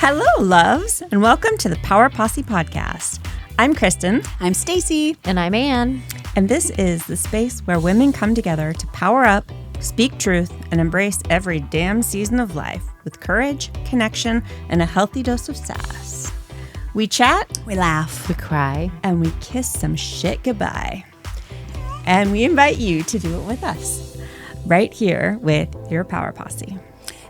Hello, loves, and welcome to the Power Posse Podcast. I'm Kristin. I'm Stacie. And I'm Ann. And this is the space where women come together to power up, speak truth, and embrace every damn season of life with courage, connection, and a healthy dose of sass. We chat, We laugh. We cry. and we kiss some shit goodbye. And we invite you to do it with us, right here with your Power Posse.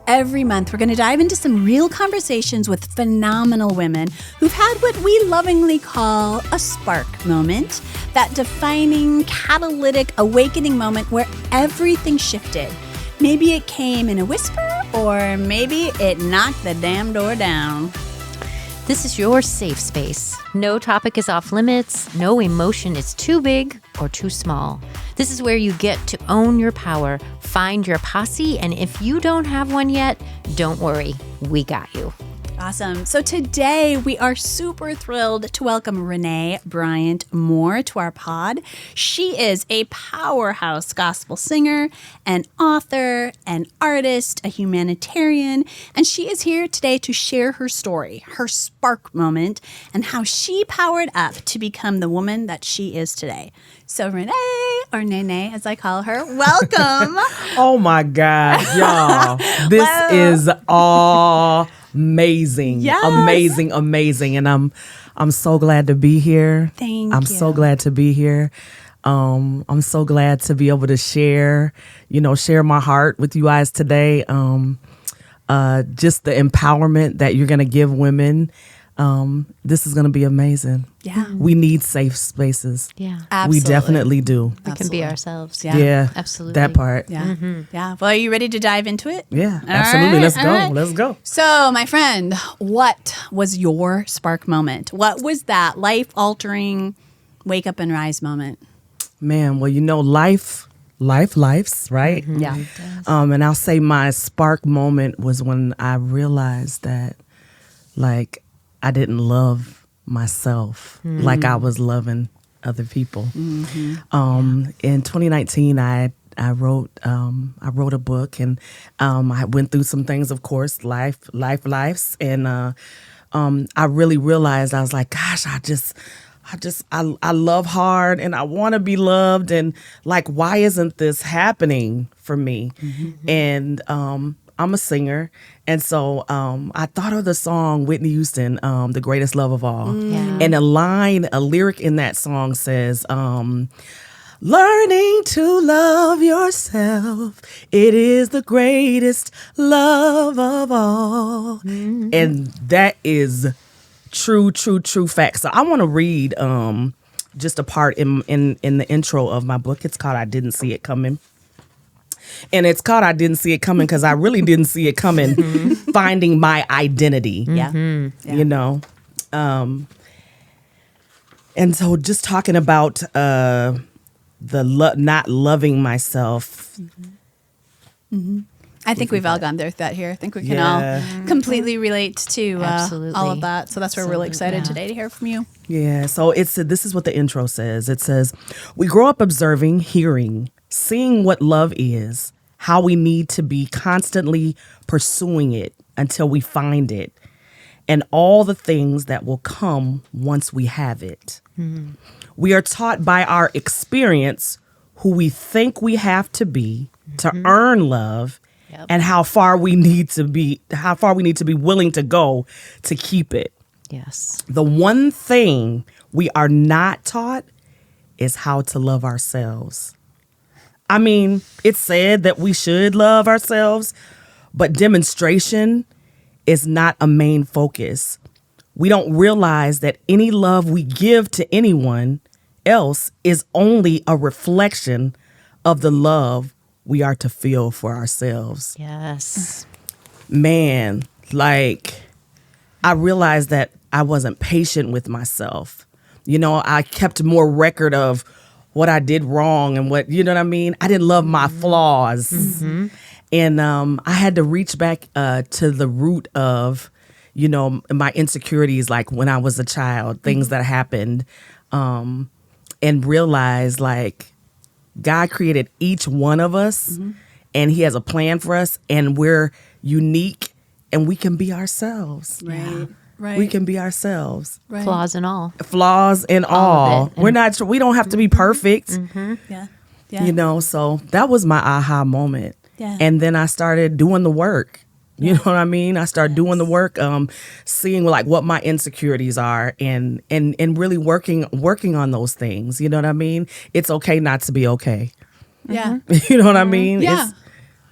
Every month, we're going to dive into some real conversations with phenomenal women who've had what we lovingly call a spark moment, that defining, catalytic, awakening moment where everything shifted. Maybe it came in a whisper, or maybe it knocked the damn door down. This is your safe space. No topic is off limits. No emotion is too big or too small. This is where you get to own your power, find your posse, and if you don't have one yet, don't worry, we got you. Awesome. So today we are super thrilled to welcome Renee Bryant Moore to our pod. She is a powerhouse gospel singer, an author, an artist, a humanitarian, and she is here today to share her story, her spark moment, and how she powered up to become the woman that she is today. So Renee, or Nene as I call her, welcome. Oh my God, y'all. This is amazing. Yes. Amazing. And I'm so glad to be here. Thank I'm you. so glad to be here. I'm so glad to be able to share my heart with you guys today. Just the empowerment that you're going to give women. This is going to be amazing. Yeah. We need safe spaces. Yeah. Absolutely. We definitely do. We can be ourselves. Yeah. Absolutely. That part. Yeah. Yeah. Well, are you ready to dive into it? Yeah, All absolutely. right, Let's all go. right. Let's go. So, my friend, what was your spark moment? What was that life-altering wake up and rise moment? Man, well, life's right? Yeah. And I'll say my spark moment was when I realized that, I didn't love myself like I was loving other people. In 2019, I wrote a book, and I went through some things, of course, lives, and I really realized, I was like, gosh, I love hard, and I want to be loved, and why isn't this happening for me? And I'm a singer, and so I thought of the song Whitney Houston, "The Greatest Love of All," Yeah. and a lyric in that song says, "Learning to love yourself, it is the greatest love of all," and that is true fact. So I want to read just a part in the intro of my book. It's called "I Didn't See It Coming." And it's called "I Didn't See It Coming" because I really didn't see it coming, finding my identity, Yeah. And so just talking about not loving myself. I think we've all gone through that here. I think we can Yeah. all completely relate to Absolutely. all of that. So that's why we're really excited Absolutely. today to hear from you. Yeah, so this is what the intro says. It says, "We grow up observing, hearing, seeing what love is, how we need to be constantly pursuing it until we find it, and all the things that will come once we have it. We are taught by our experience who we think we have to be to earn love, Yep. and how far we need to be willing to go to keep it. Yes. The one thing we are not taught is how to love ourselves. I mean, it's said that we should love ourselves, but demonstration is not a main focus. We don't realize that any love we give to anyone else is only a reflection of the love we are to feel for ourselves. Yes. Man, I realized that I wasn't patient with myself. I kept more record of what I did wrong and what, you know what I mean? I didn't love my flaws. And I had to reach back to the root of, my insecurities, like when I was a child, things that happened, and realize God created each one of us and he has a plan for us, and we're unique and we can be ourselves. Right. Right. We can be ourselves. Right. Flaws and all. Flaws and all. of it. We don't have to be perfect. Yeah. Yeah. You know, so that was my aha moment. Yeah. And then I started doing the work. You know what I mean? I started doing the work, seeing like what my insecurities are and really working on those things. You know what I mean? It's okay not to be okay. Yeah. You know what I mean? Yeah. It's,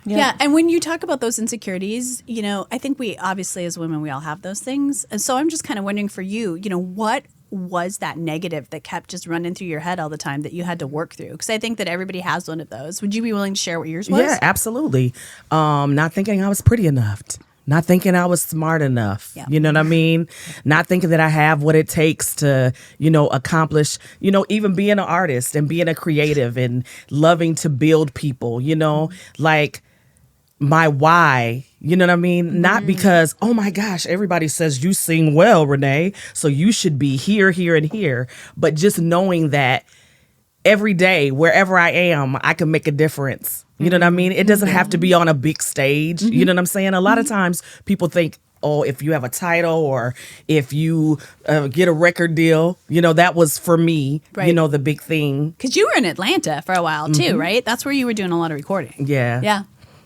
Yeah. And when you talk about those insecurities, you know, I think we obviously as women, we all have those things. And so I'm just kind of wondering for you, you know, what was that negative that kept just running through your head all the time that you had to work through? Because I think that everybody has one of those. Would you be willing to share what yours was? yeah, absolutely. Not thinking I was pretty enough. Not thinking I was smart enough. Yeah. You know what I mean? Not thinking that I have what it takes to, you know, accomplish, you know, even being an artist and being a creative and loving to build people, you know, like my why, you know what I mean? Not because, oh my gosh, everybody says you sing well, Rene'e, so you should be here, here, and here. But just knowing that every day, wherever I am, I can make a difference. You know what I mean? It doesn't have to be on a big stage. You know what I'm saying? A lot of times people think, oh, if you have a title or if you get a record deal, you know, that was for me, you know, the big thing. Because you were in Atlanta for a while too, right? That's where you were doing a lot of recording. Yeah. Yeah.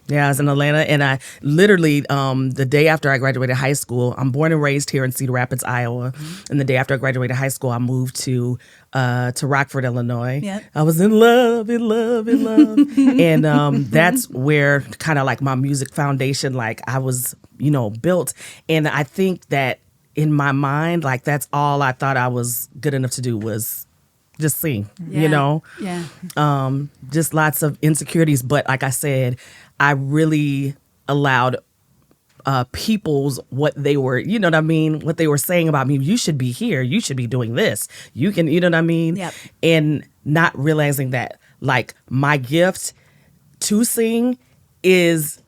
Yeah, I was in Atlanta, and I literally, the day after I graduated high school, I'm born and raised here in Cedar Rapids, Iowa, and the day after I graduated high school, I moved to Rockford, Illinois. Yep. I was in love, and that's where kind of like my music foundation, like I was, you know, built, and I think that in my mind, like that's all I thought I was good enough to do was just sing, you know? Yeah. Just lots of insecurities. But like I said, I really allowed people's what they were, you know what I mean? What they were saying about me. You should be here. You should be doing this. You can, you know what I mean? Yep. And not realizing that like my gift to sing is,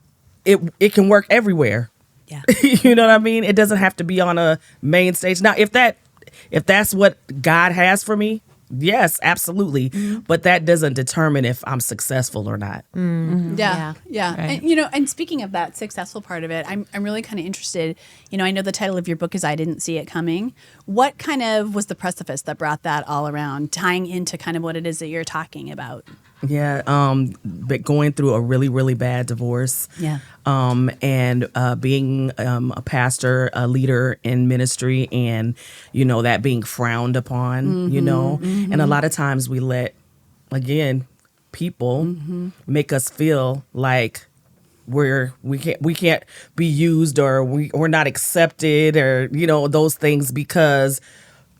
it can work everywhere. Yeah. You know what I mean? It doesn't have to be on a main stage. Now, if that's what God has for me, yes, absolutely. But that doesn't determine if I'm successful or not. Yeah. Right. And, you know, and speaking of that successful part of it, I'm really kind of interested, you know, I know the title of your book is I Didn't See It Coming. What kind of was the precipice that brought that all around, tying into kind of what it is that you're talking about? Yeah, but going through a really, really bad divorce. Yeah. And being a pastor, a leader in ministry, and, you know, that being frowned upon, you know. And a lot of times we let, again, people make us feel like we can't be used, or we're not accepted, or, you know, those things because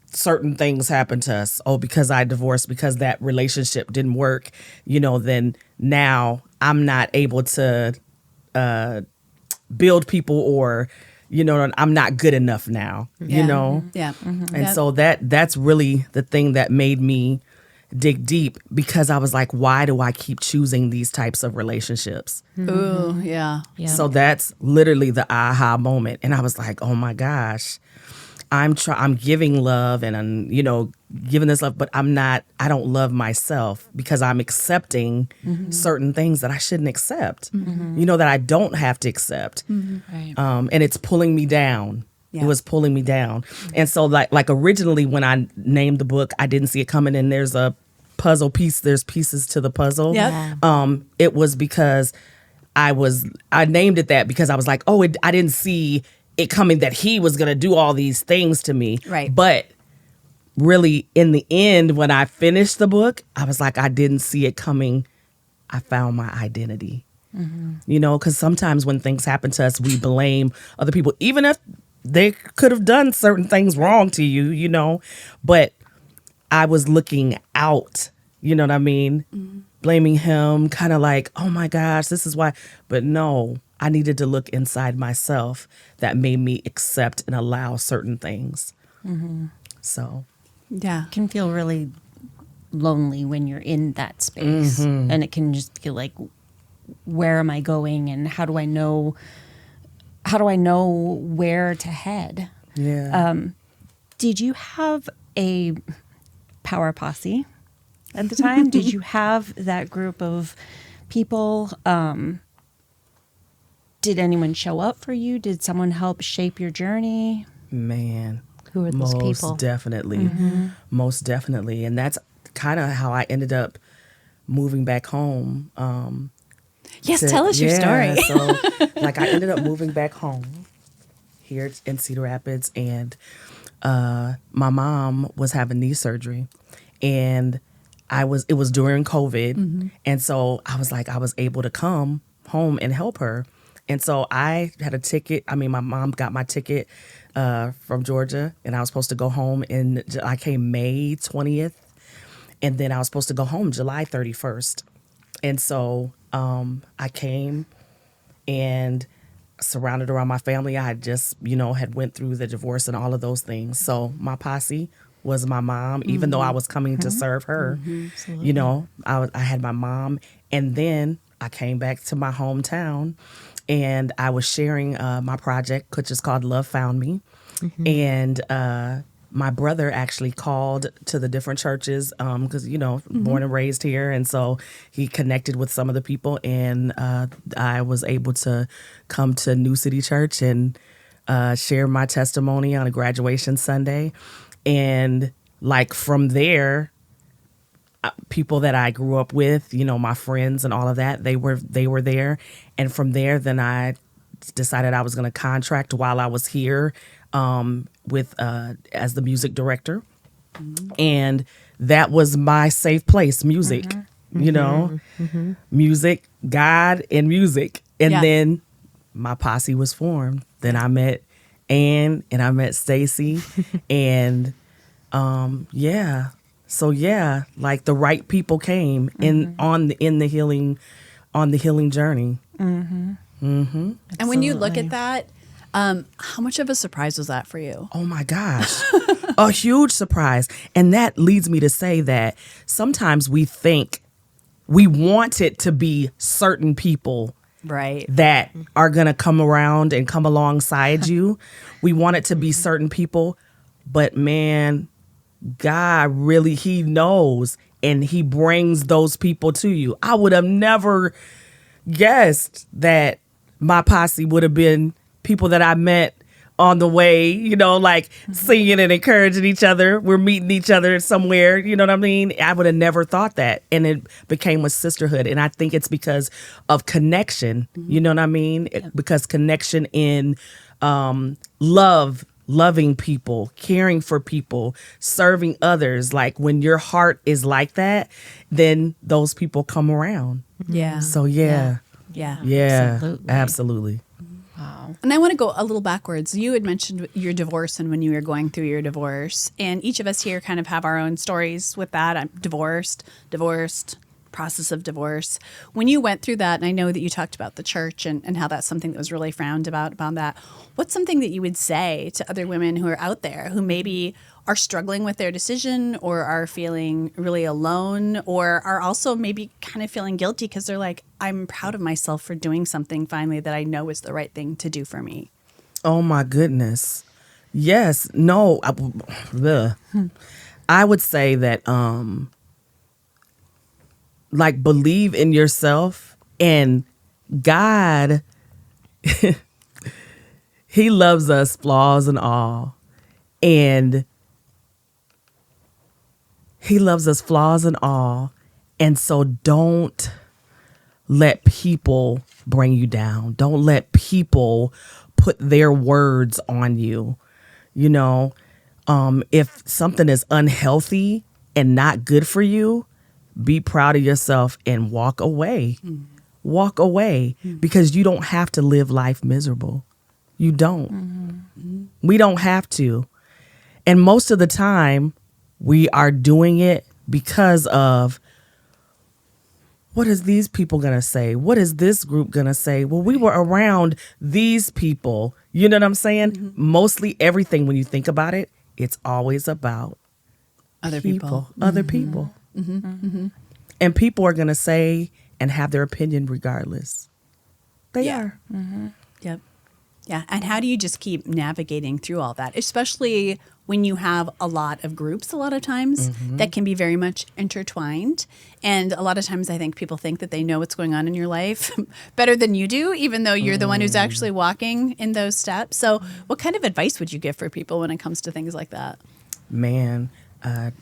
certain things happen to us. Oh, because I divorced, because that relationship didn't work, you know, then now I'm not able to build people, or, you know, I'm not good enough now, you know? Yeah. And so that's really the thing that made me dig deep, because I was like, why do I keep choosing these types of relationships? Ooh, yeah. So that's literally the aha moment. And I was like, oh my gosh, I'm giving love, and I'm, you know, giving this love, but I don't love myself, because I'm accepting certain things that I shouldn't accept, you know, that I don't have to accept. Right. And it's pulling me down. Yeah. It was pulling me down. And so like originally when I named the book, I Didn't See It Coming, and there's a puzzle piece, there's pieces to the puzzle. Yep. It was because I named it that because I was like, I didn't see it coming that he was going to do all these things to me. Right. But really, in the end, when I finished the book, I was like, I didn't see it coming. I found my identity. You know, because sometimes when things happen to us, we blame other people, even if they could have done certain things wrong to you, you know. But I was looking out, you know what I mean? Blaming him, kind of like, oh my gosh, this is why. But no, I needed to look inside myself that made me accept and allow certain things. So, Yeah. It can feel really lonely when you're in that space, and it can just feel like, where am I going, and how do I know where to head? yeah. Did you have a power posse at the time? Did you have that group of people Did anyone show up for you? Did someone help shape your journey? Man, Who are those people? most definitely. Most definitely. And that's kind of how I ended up moving back home. Yes, tell us your story. So, like, I ended up moving back home here in Cedar Rapids, and my mom was having knee surgery, and it was during COVID, and so I was able to come home and help her, and so I had a ticket. I mean, my mom got my ticket from Georgia, and I was supposed to go home, and I came May 20th, and then I was supposed to go home July 31st, and so I came and surrounded around my family. I had just, had went through the divorce and all of those things. So my posse was my mom, even though I was coming to serve her. I had my mom, and then I came back to my hometown, and I was sharing my project, which is called Love Found Me. And my brother actually called to the different churches because, born and raised here. And so he connected with some of the people, and I was able to come to New City Church and share my testimony on a graduation Sunday. And like from there, people that I grew up with, my friends and all of that, they were there. And from there, then I decided I was going to contract while I was here with as the music director. And that was my safe place, music, music, God and music. And then my posse was formed. Then I met Ann and I met Stacie and so like the right people came on the healing journey. And when you look at that, how much of a surprise was that for you? Oh my gosh, a huge surprise. And that leads me to say that sometimes we think we want it to be certain people, right, that are going to come around and come alongside you. We want it to be certain people, but man, God really, he knows, and he brings those people to you. I would have never guessed that my posse would have been people that I met on the way, singing and encouraging each other. We're meeting each other somewhere, you know what I mean? I would have never thought that. And it became a sisterhood. And I think it's because of connection, you know what I mean? Because connection in loving people, caring for people, serving others. Like when your heart is like that, then those people come around. Yeah. So yeah. Absolutely. Wow. And I want to go a little backwards. You had mentioned your divorce and when you were going through your divorce, and each of us here kind of have our own stories with that. I'm divorced, process of divorce. When you went through that, and I know that you talked about the church and how that's something that was really frowned about that, what's something that you would say to other women who are out there who maybe are struggling with their decision or are feeling really alone or are also maybe kind of feeling guilty because they're like, I'm proud of myself for doing something finally that I know is the right thing to do for me? Oh my goodness. Yes. No. I would say that like believe in yourself, and God, he loves us flaws and all. And he loves us flaws and all. And so don't let people bring you down. Don't let people put their words on you. If something is unhealthy and not good for you, be proud of yourself and walk away. Walk away because you don't have to live life miserable. You don't. We don't have to. And most of the time, we are doing it because of what is these people going to say? What is this group going to say? Well, we were around these people. You know what I'm saying? Mostly everything, when you think about it, it's always about Other people. Other people. And people are going to say and have their opinion regardless. They are. Yep. Yeah. And how do you just keep navigating through all that, especially when you have a lot of groups a lot of times that can be very much intertwined. And a lot of times I think people think that they know what's going on in your life better than you do, even though you're the one who's actually walking in those steps. So what kind of advice would you give for people when it comes to things like that? Man,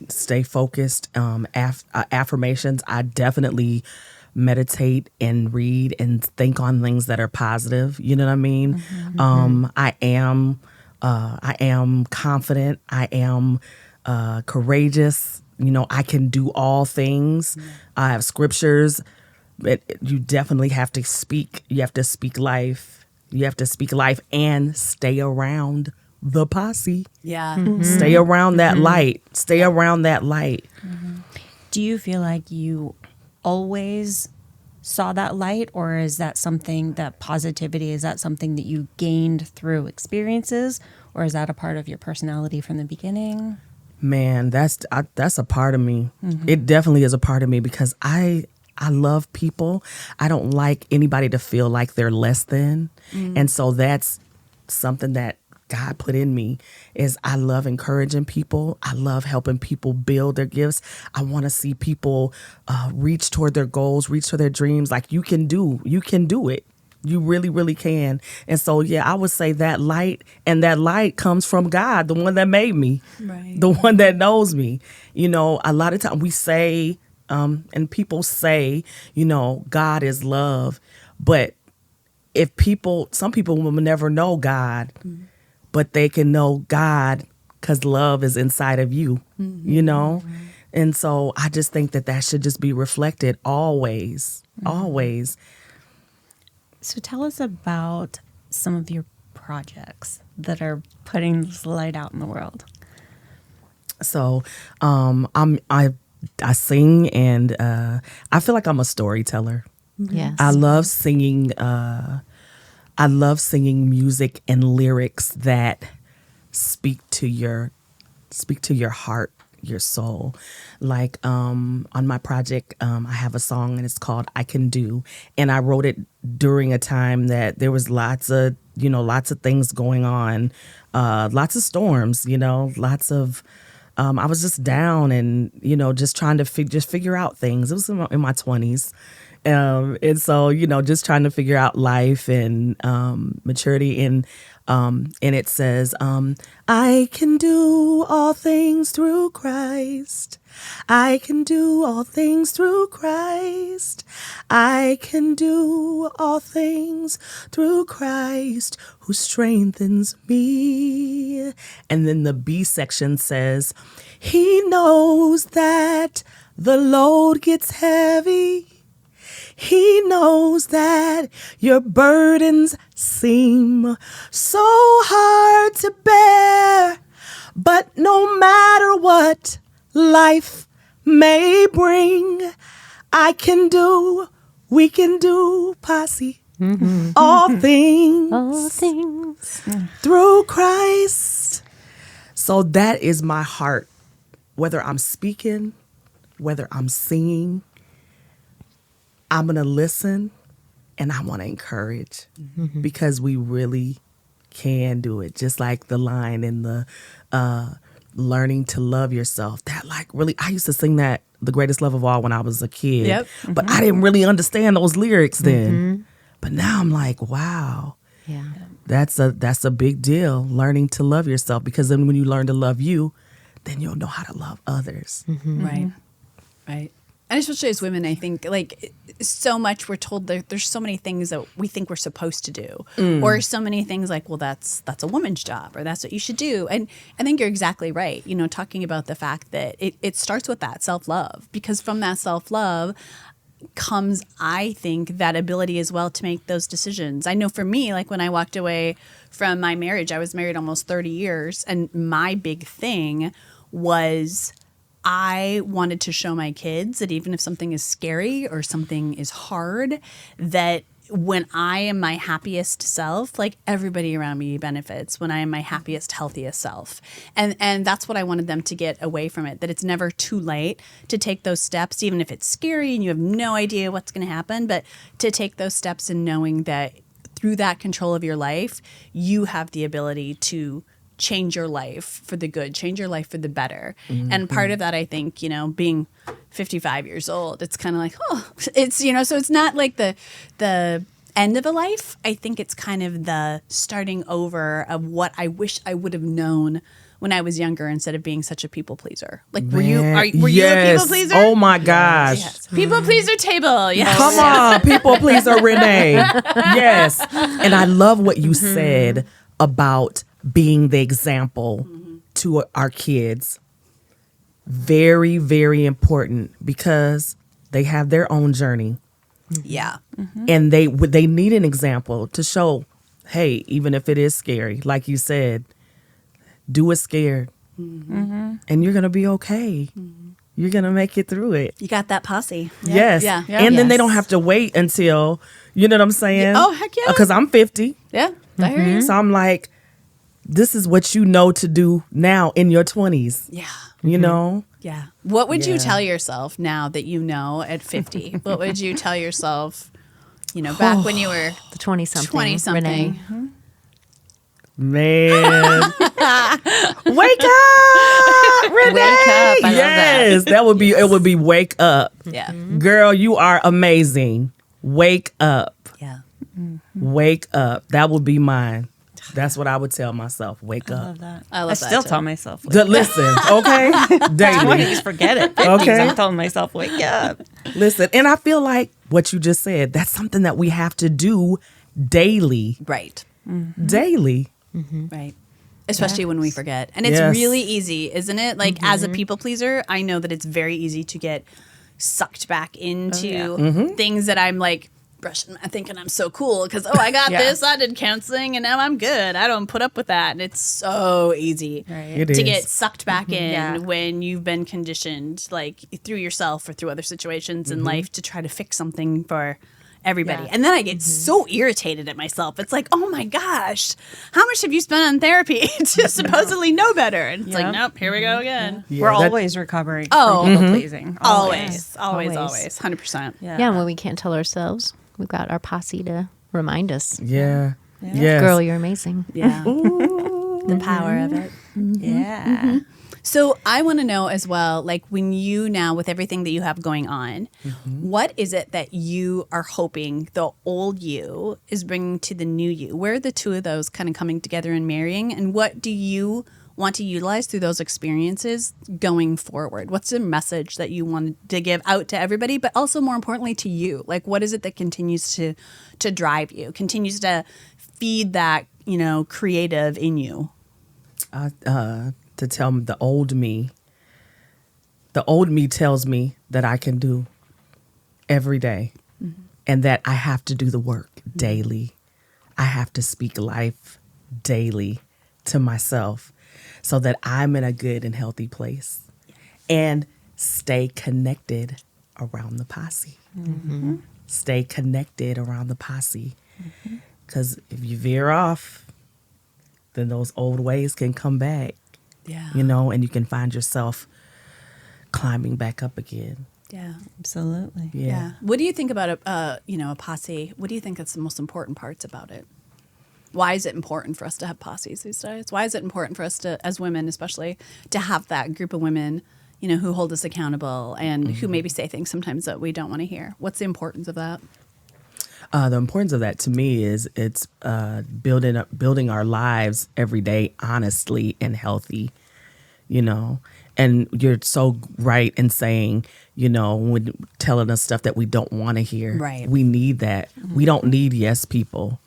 stay focused. Affirmations. I definitely meditate and read and think on things that are positive. You know what I mean? I am confident. I am courageous. You know, I can do all things. I have scriptures. You definitely have to speak. You have to speak life. You have to speak life and stay around the posse. Yeah. Stay around that light. Stay around that light. Do you feel like you always saw that light, or is that something, that positivity, is that something that you gained through experiences, or is that a part of your personality from the beginning? Man, that's a part of me. It definitely is a part of me because I love people. I don't like anybody to feel like they're less than. And so that's something that God put in me is I love encouraging people. I love helping people build their gifts. I want to see people reach toward their goals, reach to their dreams. Like you can do it. You really, really can. And so, yeah, I would say that light, and that light comes from God, the one that made me, the one that knows me. You know, a lot of times we say, and people say, you know, God is love. But some people will never know God, but they can know God because love is inside of you, you know? And so I just think that should just be reflected always, always. So tell us about some of your projects that are putting this light out in the world. So I sing, and I feel like I'm a storyteller. Yes. I love singing. I love singing music and lyrics that speak to your heart, your soul. Like on my project, I have a song and it's called "I Can Do," and I wrote it during a time that there was lots of things going on, lots of storms, lots of. I was just down and just trying to figure out things. It was in my 20s. And so, just trying to figure out life and maturity. And it says, I can do all things through Christ. I can do all things through Christ. I can do all things through Christ who strengthens me. And then the B section says, He knows that the load gets heavy. He knows that your burdens seem so hard to bear. But no matter what life may bring, we can do, posse, all things through Christ. So that is my heart, whether I'm speaking, whether I'm singing. I'm going to listen and I want to encourage because we really can do it. Just like the line in the learning to love yourself. That really, I used to sing that, The Greatest Love of All, when I was a kid. Yep. But I didn't really understand those lyrics then. But now I'm like, wow. Yeah. That's a big deal, learning to love yourself, because then when you learn to love you, then you'll know how to love others. Right. And especially as women, I think so much we're told there's so many things that we think we're supposed to do, or so many things like, well, that's a woman's job, or that's what you should do. And I think you're exactly right. Talking about the fact that it starts with that self-love, because from that self-love comes, I think, that ability as well to make those decisions. I know for me, like when I walked away from my marriage, I was married almost 30 years. And my big thing was I wanted to show my kids that even if something is scary or something is hard, that when I am my happiest self, like everybody around me benefits when I am my happiest, healthiest self. And that's what I wanted them to get away from it, that it's never too late to take those steps, even if it's scary and you have no idea what's going to happen, but to take those steps and knowing that through that control of your life, you have the ability to change your life for the good, change your life for the better. And part of that, I think, being 55 years old, it's kind of like, it's, so it's not like the end of a life. I think it's kind of the starting over of what I wish I would have known when I was younger instead of being such a people pleaser. Like, were you a people pleaser? Oh my gosh. Yes. People pleaser table. Yes. Come on, people pleaser Renee. Yes. And I love what you said about being the example to our kids. Very, very important because they have their own journey. Yeah. And they need an example to show, hey, even if it is scary, like you said, do it scared. And you're going to be okay. You're going to make it through it. You got that posse. Yes. Yeah. And then they don't have to wait until, you know what I'm saying? Oh, heck yeah. Because I'm 50. Yeah. I hear you. So I'm like, this is what you know to do now in your 20s. Yeah. You know? Yeah. What would you Yeah. tell yourself now that you know at 50? What would you tell yourself, back when you were The 20-something. 20-something? Renee. Man. Wake up, Renee. Wake up. I love that. Yes, it would be wake up. Yeah. Girl, you are amazing. Wake up. Yeah. Wake up. That would be mine. That's what I would tell myself. Wake I up. love that. I love I that still too. tell myself. Listen, okay? Daily. 20s, forget it. 50s, Okay. I'm telling myself, wake up. Listen, and I feel like what you just said, that's something that we have to do daily. Right. Daily. Right. Especially when we forget. And it's Yes. really easy, isn't it? Like, as a people pleaser, I know that it's very easy to get sucked back into things that I'm like, thinking I'm so cool because, I got Yeah. this, I did counseling, and now I'm good. I don't put up with that. And it's so easy Right. It to is. get sucked back in Yeah. when you've been conditioned, like through yourself or through other situations in life, to try to fix something for everybody. Yeah. And then I get so irritated at myself. It's like, oh my gosh, how much have you spent on therapy to supposedly know better? And it's Yeah. like, nope, here we go again. Yeah, We're that- always recovering Oh. from people pleasing. Always, Always. 100%. Yeah. Yeah, and when we can't tell ourselves, we've got our posse to remind us. Yeah. Yes. Girl, you're amazing. Yeah. The power of it. Yeah. So I want to know as well, like when you now, with everything that you have going on, what is it that you are hoping the old you is bringing to the new you? Where are the two of those kind of coming together and marrying? And what do you want to utilize through those experiences going forward? What's the message that you want to give out to everybody, but also more importantly to you? Like, what is it that continues to drive you, continues to feed that, creative in you? To tell me the old me tells me that I can do every day and that I have to do the work daily. I have to speak life daily to myself so that I'm in a good and healthy place and stay connected around the posse. Stay connected around the posse. Because if you veer off, then those old ways can come back. Yeah. And you can find yourself climbing back up again. Yeah. Absolutely. Yeah. What do you think about a posse? What do you think is the most important parts about it? Why is it important for us to have posses these days? Why is it important for us to, as women especially, to have that group of women, who hold us accountable and who maybe say things sometimes that we don't want to hear? What's the importance of that? The importance of that to me is it's building our lives every day honestly and healthy, And you're so right in saying, when telling us stuff that we don't want to hear. Right. We need that. We don't need yes people.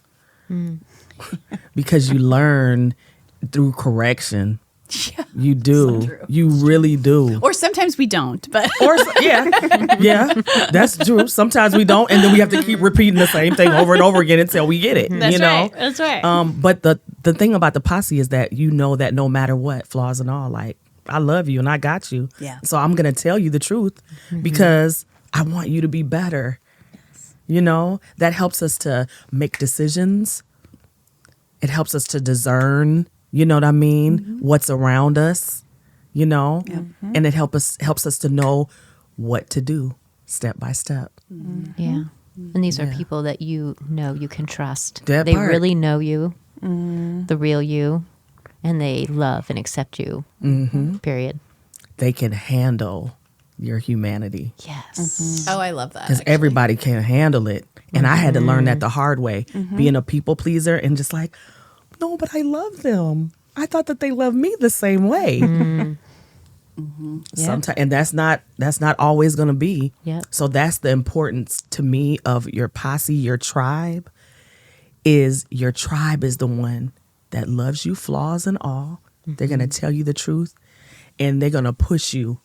Because you learn through correction. Yeah. You do. So true. You really do. Or sometimes we don't, but Yeah, that's true. Sometimes we don't, and then we have to keep repeating the same thing over and over again until we get it. that's right. That's right. But the thing about the posse is that that no matter what, flaws and all, like I love you and I got you. Yeah. So I'm gonna tell you the truth because I want you to be better. That helps us to make decisions. It helps us to discern. You know what I mean? What's around us, and it helps us to know what to do step by step. Yeah. And these are people that you know you can trust. That they part. really know you, the real you, and they love and accept you, period. They can handle your humanity. Yes. Oh, I love that. Because everybody can't handle it. And I had to learn that the hard way, being a people pleaser and just like, no, but I love them. I thought that they loved me the same way. Sometimes, and that's not always going to be. Yep. So that's the importance to me of your posse, your tribe. Is your tribe is the one that loves you, flaws and all. They're going to tell you the truth, and they're going to push you.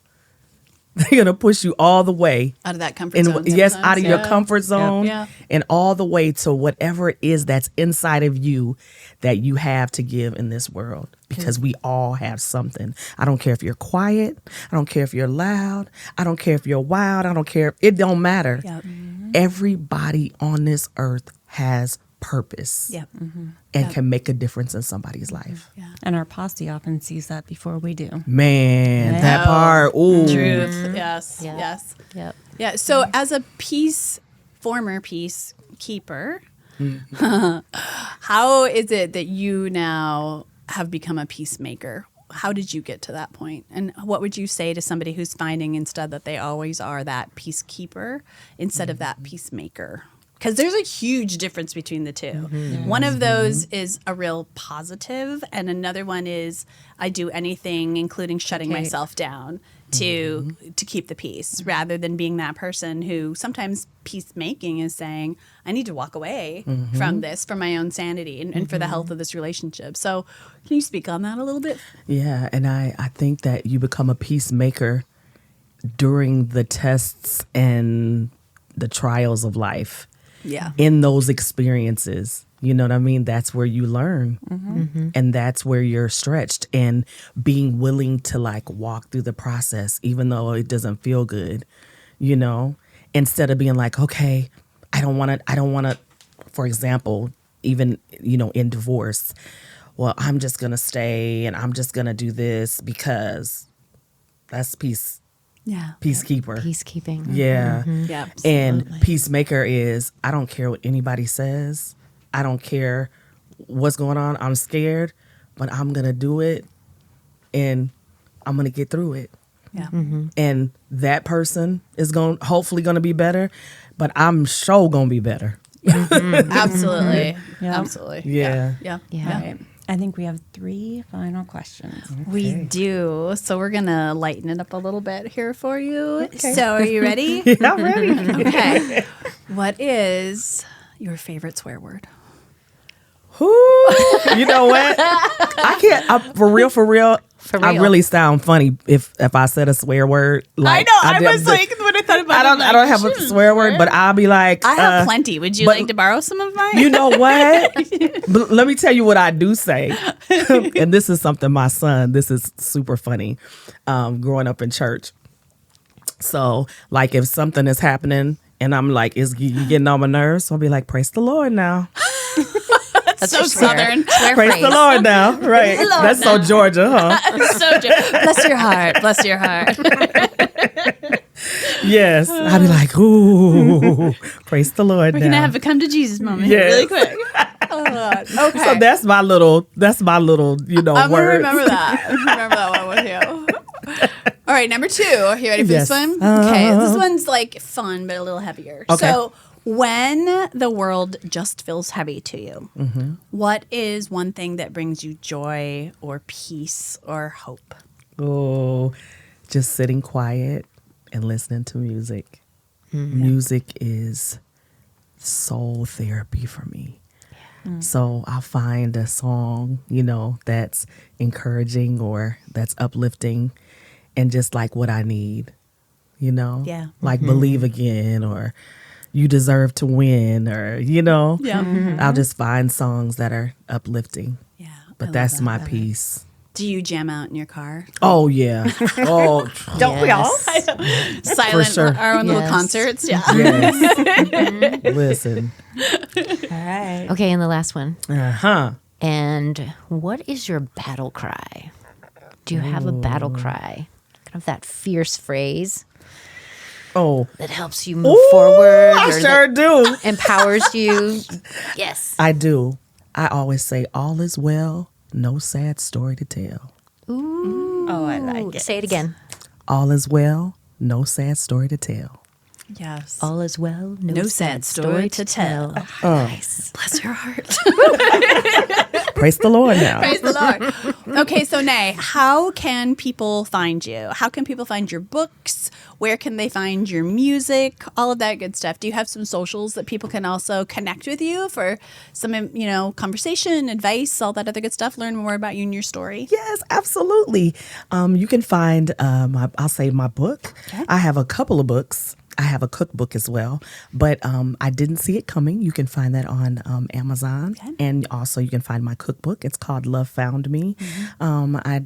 They're going to push you all the way. Out of that comfort zone. Yes, sometimes. out of your comfort zone, Yeah. and all the way to whatever it is that's inside of you that you have to give in this world. Because we all have something. I don't care if you're quiet. I don't care if you're loud. I don't care if you're wild. I don't care. It don't matter. Yep. Everybody on this earth has purpose. Yep. And can make a difference in somebody's life. Yeah. And our posse often sees that before we do. Man, that part. Ooh. Truth. Yes. Yeah. Yes. Yep. Yeah. So as a former peacekeeper, how is it that you now have become a peacemaker? How did you get to that point? And what would you say to somebody who's finding instead that they always are that peacekeeper instead of that peacemaker? Because there's a huge difference between the two. One of those is a real positive, and another one is I do anything, including shutting myself down to keep the peace, rather than being that person who sometimes peacemaking is saying, I need to walk away from this for my own sanity and for the health of this relationship. So can you speak on that a little bit? Yeah, and I think that you become a peacemaker during the tests and the trials of life. Yeah. In those experiences, you know what I mean? That's where you learn. And that's where you're stretched, and being willing to like walk through the process, even though it doesn't feel good, you know, instead of being like, okay, I don't want to, for example, even, you know, in divorce, well, I'm just going to stay and I'm just going to do this because that's peacekeeper. Peacekeeping. Yeah. Yeah. And peacemaker is, I don't care what anybody says. I don't care what's going on. I'm scared, but I'm going to do it and I'm going to get through it. Yeah. And that person is hopefully going to be better, but I'm sure going to be better. Absolutely. Yeah. Absolutely. Yeah. Yeah. Yeah. All right. I think we have 3 final questions. We do. So we're going to lighten it up a little bit here for you. So are you ready? Yeah, I'm ready. Okay. What is your favorite swear word? You know what? I can't. For real. I really sound funny if I said a swear word. Like, I know. I was like, when I thought about it, I don't have a swear word, but I'll be like, I have plenty. Would you like to borrow some of mine? You know what? But let me tell you what I do say. And this is something my son, this is super funny, growing up in church. So, like, if something is happening and I'm like, is you getting on my nerves? I'll be like, praise the Lord now. That's so southern. Praise the Lord now. Right. That's so Georgia, huh? Bless your heart. Bless your heart. Yes. I'll be like, ooh, praise the Lord We're now. going to have a come to Jesus moment Yes. really quick. Okay. So that's my little, you know, I'm going to word. remember that. Remember that one with you. All right, number 2. Are you ready for Yes. this one? Okay, this one's like fun, but a little heavier. Okay. So when the world just feels heavy to you, what is one thing that brings you joy or peace or hope? Oh, just sitting quiet and listening to music. Music is soul therapy for me. So I'll find a song, you know, that's encouraging or that's uplifting and just like what I need, you know? Yeah. Like Believe Again or You Deserve to Win or, you know? Yeah. I'll just find songs that are uplifting. Yeah. But that's my piece. Do you jam out in your car? Oh, yeah. Oh, Don't we all? Silent, sure. our own little Yes. concerts? Yeah. yes. Listen. All right. Okay, and the last one. Uh-huh. And what is your battle cry? Do you have a battle cry? Kind of that fierce phrase. Oh, that helps you move forward? I or sure that do. empowers you? Yes. I do. I always say, all is well, no sad story to tell. Ooh. Oh, I like it. Say it again. All is well, no sad story to tell. Yes. All is well, No sad story to tell. Nice. Bless your heart. Praise the Lord now. Praise the Lord. Okay, so Rene'e, how can people find you? How can people find your books? Where can they find your music? All of that good stuff. Do you have some socials that people can also connect with you for some, conversation, advice, all that other good stuff? Learn more about you and your story. Yes, absolutely. You can find, my book. Okay. I have a couple of books. I have a cookbook as well, but I didn't see it coming. You can find that on Amazon, Okay. and also you can find my cookbook. It's called Love Found Me. I,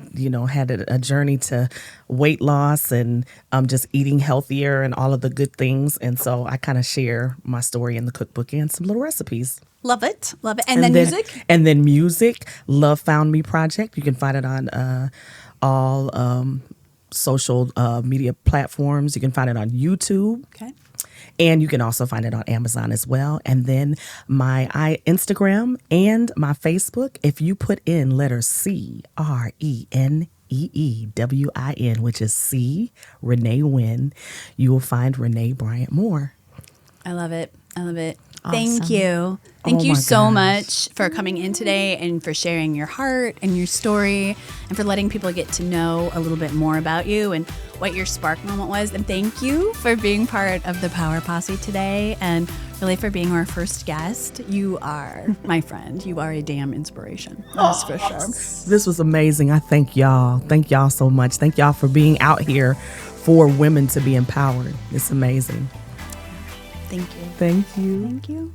had a journey to weight loss and just eating healthier and all of the good things, and so I kind of share my story in the cookbook and some little recipes. Love it. Love it. And then music? And then music, Love Found Me Project. You can find it on all social media platforms. You can find it on YouTube. Okay. And you can also find it on Amazon as well. And then my Instagram and my Facebook, if you put in letters CRENEEWIN, which is C, Renee Wynn, you will find Renee Bryant Moore. I love it. I love it. Awesome. Thank you. Thank Oh you my so gosh. much for coming in today and for sharing your heart and your story and for letting people get to know a little bit more about you and what your spark moment was. And thank you for being part of the Power Posse today and really for being our first guest. You are my friend. You are a damn inspiration. That's for sure. This was amazing. I thank y'all. Thank y'all so much. Thank y'all for being out here for women to be empowered. It's amazing. Thank you. Thank you. Thank you.